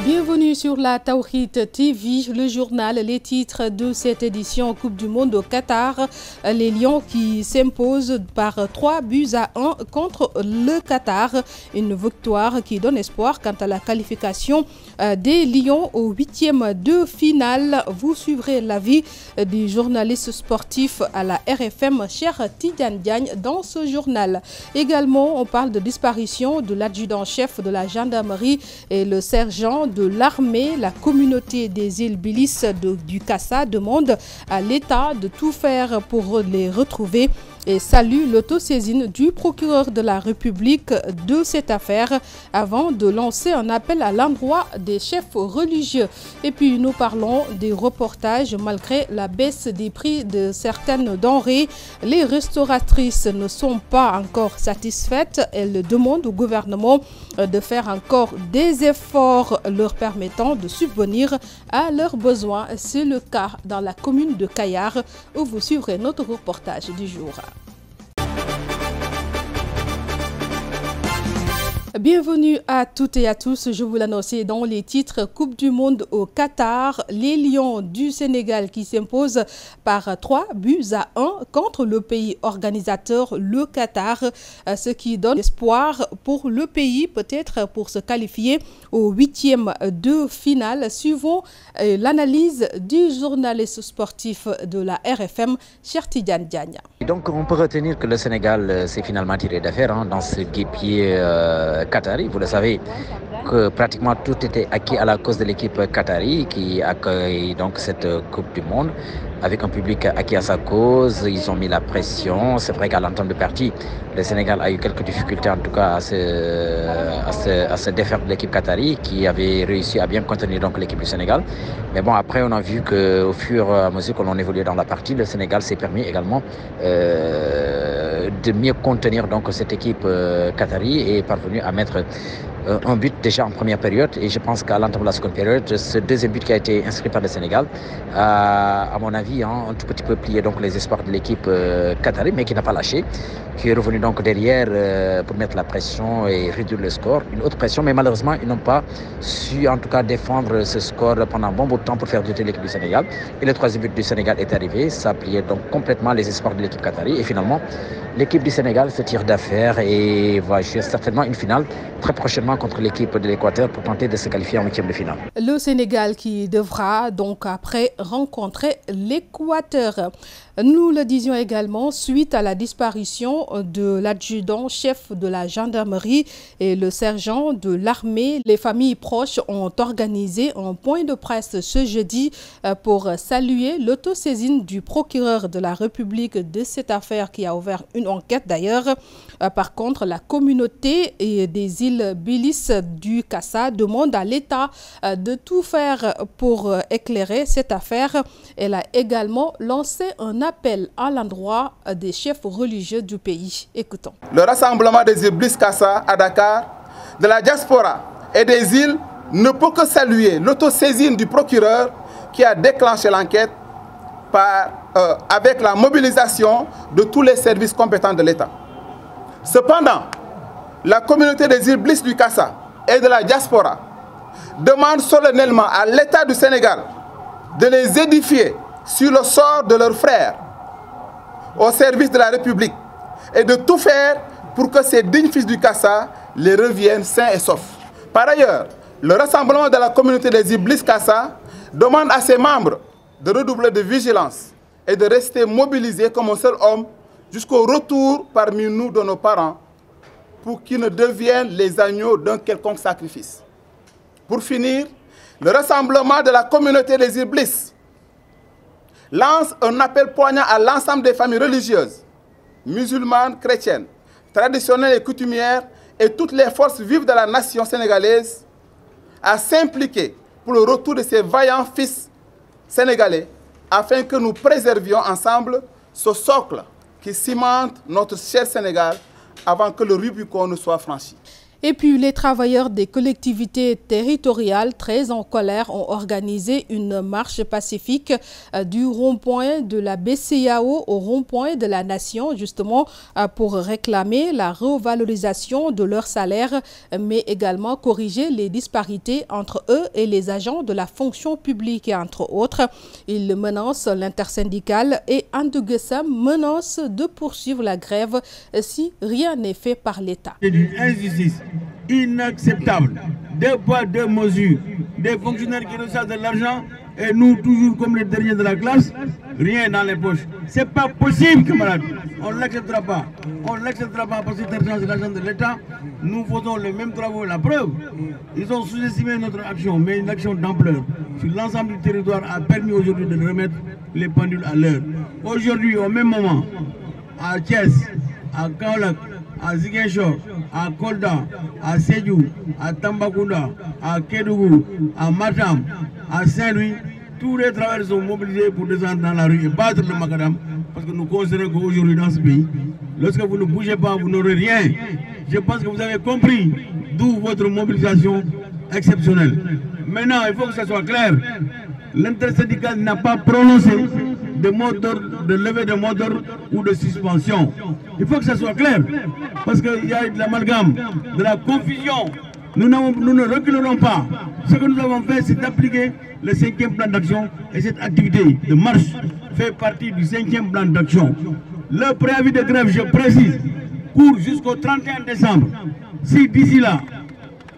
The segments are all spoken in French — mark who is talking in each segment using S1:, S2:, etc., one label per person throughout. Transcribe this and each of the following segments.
S1: Bienvenue sur la Tawhid TV, le journal, les titres de cette édition Coupe du Monde au Qatar. Les Lions qui s'imposent par 3-1 contre le Qatar. Une victoire qui donne espoir quant à la qualification des Lions au 8e de finale. Vous suivrez l'avis du journaliste sportif à la RFM, Cheikh Tidiane Diagne, dans ce journal. Également, on parle de disparition de l'adjudant-chef de la gendarmerie et le sergent de l'armée. La communauté des îles Bilis du Kassa demande à l'État de tout faire pour les retrouver et salue l'autosaisine du procureur de la République de cette affaire avant de lancer un appel à l'endroit des chefs religieux. Et puis nous parlons des reportages. Malgré la baisse des prix de certaines denrées, les restauratrices ne sont pas encore satisfaites. Elles demandent au gouvernement de faire encore des efforts leur permettant de subvenir à leurs besoins. C'est le cas dans la commune de Kayar où vous suivrez notre reportage du jour. Bienvenue à toutes et à tous. Je vous l'annonçais dans les titres. Coupe du Monde au Qatar. Les Lions du Sénégal qui s'imposent par 3-1 contre le pays organisateur, le Qatar. Ce qui donne espoir pour le pays, peut-être pour se qualifier au 8e de finale. Suivons l'analyse du journaliste sportif de la RFM, Cheikh Tidiane Diagne.
S2: Donc on peut retenir que le Sénégal s'est finalement tiré d'affaire dans ce guépier qatari. Vous le savez que pratiquement tout était acquis à la cause de l'équipe qatari qui accueille donc cette Coupe du Monde avec un public acquis à sa cause. Ils ont mis la pression. C'est vrai qu'à l'entame de partie, le Sénégal a eu quelques difficultés en tout cas à se défaire de l'équipe qatari qui avait réussi à bien contenir donc l'équipe du Sénégal. Mais bon, après on a vu qu'au fur et à mesure que l'on évoluait dans la partie, le Sénégal s'est permis également de mieux contenir donc cette équipe qatari et est parvenu à mettre un but déjà en première période. Et je pense qu'à l'entame de la seconde période, ce deuxième but qui a été inscrit par le Sénégal, à mon avis, un tout petit peu plié donc les espoirs de l'équipe qatari, mais qui n'a pas lâché, qui est revenu donc derrière pour mettre la pression et réduire le score. Une autre pression, mais malheureusement, ils n'ont pas su en tout cas défendre ce score pendant un bon bout de temps pour faire douter l'équipe du Sénégal. Et le troisième but du Sénégal est arrivé, ça a plié donc complètement les espoirs de l'équipe qatari. Et finalement, l'équipe du Sénégal se tire d'affaire et va jouer certainement une finale très prochainement contre l'équipe de l'Équateur pour tenter de se qualifier en 8e de finale. Le
S1: Sénégal qui devra donc après rencontrer l'Équateur. Nous le disions également, suite à la disparition de l'adjudant-chef de la gendarmerie et le sergent de l'armée, les familles proches ont organisé un point de presse ce jeudi pour saluer l'autosaisine du procureur de la République de cette affaire qui a ouvert une enquête d'ailleurs. Par contre, la communauté des îles Bilis du Kassa demande à l'État de tout faire pour éclairer cette affaire. Elle a également lancé un appel à l'endroit des chefs religieux du pays. Écoutons.
S3: Le rassemblement des îles Bilis Kassa à Dakar, de la diaspora et des îles ne peut que saluer l'autosaisine du procureur qui a déclenché l'enquête avec la mobilisation de tous les services compétents de l'État. Cependant, la communauté des îles Bilis du Kassa et de la diaspora demande solennellement à l'État du Sénégal de les édifier sur le sort de leurs frères au service de la République et de tout faire pour que ces dignes fils du Kassa les reviennent sains et saufs. Par ailleurs, le rassemblement de la communauté des îles Bilis Kassa demande à ses membres de redoubler de vigilance et de rester mobilisés comme un seul homme jusqu'au retour parmi nous de nos parents pour qu'ils ne deviennent les agneaux d'un quelconque sacrifice. Pour finir, le rassemblement de la communauté des îles Bilis lance un appel poignant à l'ensemble des familles religieuses, musulmanes, chrétiennes, traditionnelles et coutumières et toutes les forces vives de la nation sénégalaise à s'impliquer pour le retour de ces vaillants fils sénégalais afin que nous préservions ensemble ce socle qui cimente notre cher Sénégal avant que le Rubicon ne soit franchi.
S1: Et puis, les travailleurs des collectivités territoriales, très en colère, ont organisé une marche pacifique du rond-point de la BCEAO au rond-point de la Nation, justement pour réclamer la revalorisation de leur salaire, mais également corriger les disparités entre eux et les agents de la fonction publique, entre autres. Ils menacent l'intersyndicale et Anduguessam menace de poursuivre la grève si rien n'est fait par l'État.
S4: C'est une injustice inacceptable. Deux poids, deux mesures. Des fonctionnaires qui reçoivent de l'argent et nous, toujours comme les derniers de la classe, rien dans les poches. C'est pas possible, camarades. On ne l'acceptera pas. On ne l'acceptera pas parce que cet argent, c'est l'argent de l'État. Nous faisons les mêmes travaux. La preuve, ils ont sous-estimé notre action, mais une action d'ampleur sur l'ensemble du territoire a permis aujourd'hui de remettre les pendules à l'heure. Aujourd'hui, au même moment, à Thiès, à Kaolack, à Ziguinchor, à Kolda, à Sédhiou, à Tambacounda, à Kédougou, à Matam, à Saint-Louis, tous les travailleurs sont mobilisés pour descendre dans la rue et battre le macadam parce que nous considérons qu'aujourd'hui dans ce pays, lorsque vous ne bougez pas, vous n'aurez rien. Je pense que vous avez compris d'où votre mobilisation exceptionnelle. Maintenant, il faut que ça soit clair. L'intersyndical n'a pas prononcé de mot d'ordre, de levée de mot d'ordre ou de suspension. Il faut que ça soit clair, parce qu'il y a de l'amalgame, de la confusion. Nous ne reculerons pas. Ce que nous avons fait, c'est d'appliquer le 5e plan d'action et cette activité de marche fait partie du 5e plan d'action. Le préavis de grève, je précise, court jusqu'au 31 décembre. Si d'ici là,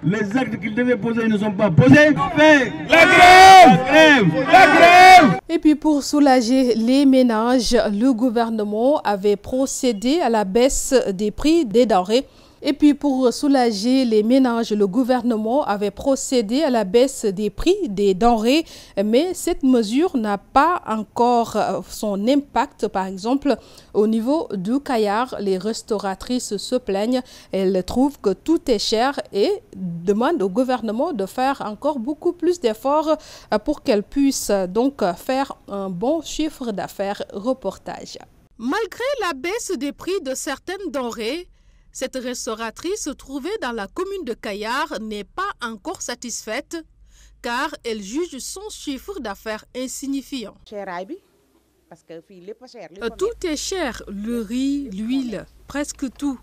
S4: les actes qu'ils devaient poser ne sont pas posés, fait la grève, la grève, la grève.
S1: Et puis pour soulager les ménages, le gouvernement avait procédé à la baisse des prix des denrées. Et puis pour soulager les ménages, le gouvernement avait procédé à la baisse des prix des denrées, mais cette mesure n'a pas encore son impact. Par exemple, au niveau du Kayar, les restauratrices se plaignent. Elles trouvent que tout est cher et demandent au gouvernement de faire encore beaucoup plus d'efforts pour qu'elles puissent donc faire un bon chiffre d'affaires. Reportage. Malgré la baisse des prix de certaines denrées, cette restauratrice trouvée dans la commune de Kayar n'est pas encore satisfaite car elle juge son chiffre d'affaires insignifiant. Tout est cher, le riz, l'huile, presque tout.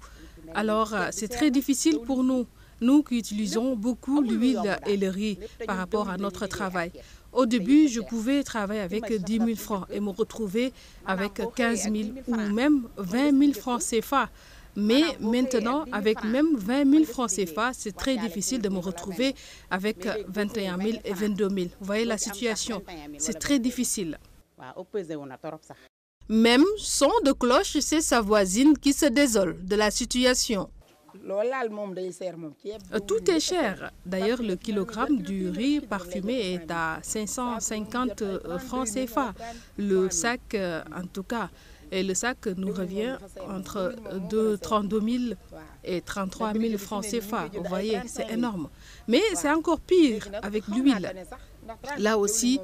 S1: Alors c'est très difficile pour nous, nous qui utilisons beaucoup l'huile et le riz par rapport à notre travail. Au début, je pouvais travailler avec 10 000 francs et me retrouver avec 15 000 ou même 20 000 francs CFA. Mais maintenant, avec même 20 000 francs CFA, c'est très difficile de me retrouver avec 21 000 et 22 000. Vous voyez la situation, c'est très difficile. Même son de cloche, c'est sa voisine qui se désole de la situation. Tout est cher. D'ailleurs, le kilogramme du riz parfumé est à 550 francs CFA. Le sac, en tout cas, et le sac nous revient entre 32 000 et 33 000 francs CFA. Vous voyez, c'est énorme. Mais c'est encore pire avec l'huile. Là aussi,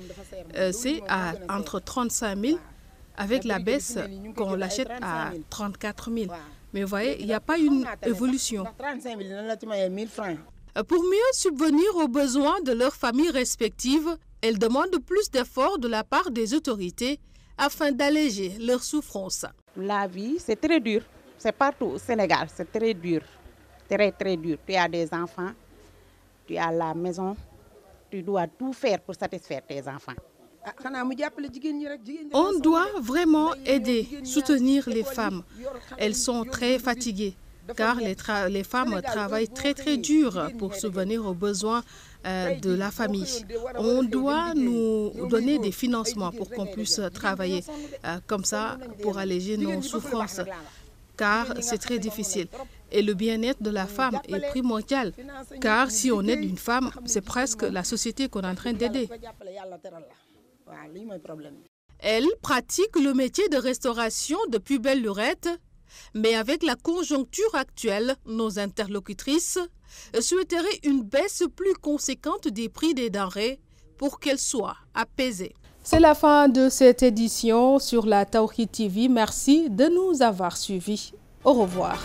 S1: c'est entre 35 000 avec la baisse qu'on l'achète à 34 000. Mais vous voyez, il n'y a pas une évolution. Pour mieux subvenir aux besoins de leurs familles respectives, elles demandent plus d'efforts de la part des autorités afin d'alléger leur souffrance.
S5: La vie, c'est très dur. C'est partout au Sénégal, c'est très dur. Très, très dur. Tu as des enfants, tu as la maison, tu dois tout faire pour satisfaire tes enfants.
S1: On doit vraiment aider, soutenir les femmes. Elles sont très fatiguées car les femmes travaillent très très dur pour subvenir aux besoins de la famille. On doit nous donner des financements pour qu'on puisse travailler comme ça pour alléger nos souffrances car c'est très difficile. Et le bien-être de la femme est primordial car si on aide une femme, c'est presque la société qu'on est en train d'aider. Elle pratique le métier de restauration depuis belle lurette, mais avec la conjoncture actuelle, nos interlocutrices souhaiteraient une baisse plus conséquente des prix des denrées pour qu'elles soient apaisées. C'est la fin de cette édition sur la Tawhid TV. Merci de nous avoir suivis. Au revoir.